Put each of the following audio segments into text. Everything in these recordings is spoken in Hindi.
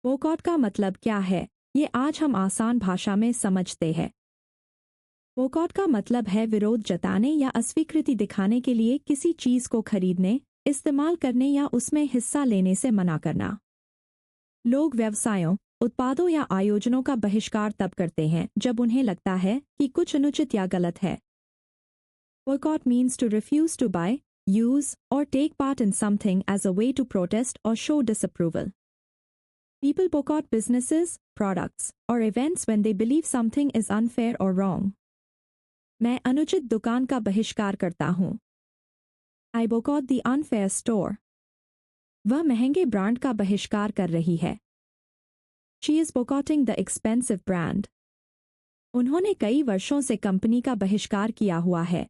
बोयकॉट का मतलब क्या है, ये आज हम आसान भाषा में समझते हैं। बोयकॉट का मतलब है विरोध जताने या अस्वीकृति दिखाने के लिए किसी चीज को खरीदने, इस्तेमाल करने या उसमें हिस्सा लेने से मना करना। लोग व्यवसायों, उत्पादों या आयोजनों का बहिष्कार तब करते हैं जब उन्हें लगता है कि कुछ अनुचित या गलत है। Boycott means to refuse to buy, use, or take part in something as a way to protest or show disapproval. People boycott businesses, products, or events when they believe something is unfair or wrong. मैं अनुचित दुकान का बहिष्कार करता हूँ। I boycott the unfair store. वह महंगे ब्रांड का बहिष्कार कर रही है। She is boycotting the expensive brand. उन्होंने कई वर्षों से कंपनी का बहिष्कार किया हुआ है।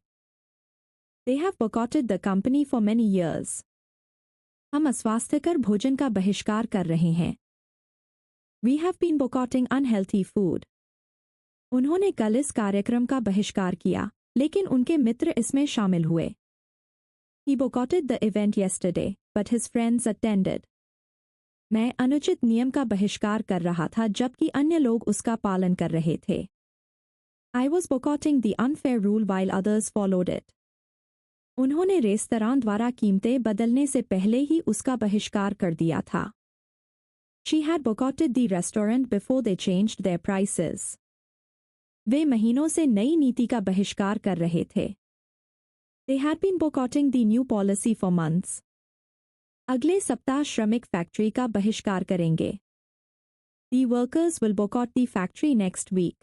They have boycotted the company for many years. हम अस्वास्थ्यकर भोजन का बहिष्कार कर रहे हैं। We have been boycotting unhealthy food. उन्होंने कल इस कार्यक्रम का बहिष्कार किया, लेकिन उनके मित्र इसमें शामिल हुए। He boycotted the event yesterday, but his friends attended. मैं अनुचित नियम का बहिष्कार कर रहा था जबकि अन्य लोग उसका पालन कर रहे थे। I was boycotting the unfair rule while others followed it. उन्होंने रेस्तरां द्वारा कीमतें बदलने से पहले ही उसका बहिष्कार कर दिया था। She had boycotted the restaurant before they changed their prices. वे महीनों से नई नीति का बहिष्कार कर रहे थे। They had been boycotting the new policy for months. अगले सप्ताह श्रमिक फैक्ट्री का बहिष्कार करेंगे। The workers will boycott the factory next week.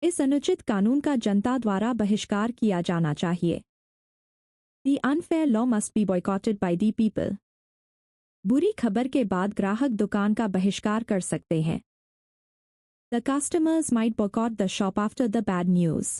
इस अनुचित कानून का जनता द्वारा बहिष्कार किया जाना चाहिए। The unfair law must be boycotted by the people. बुरी खबर के बाद ग्राहक दुकान का बहिष्कार कर सकते हैं। The customers might boycott the shop after the bad news.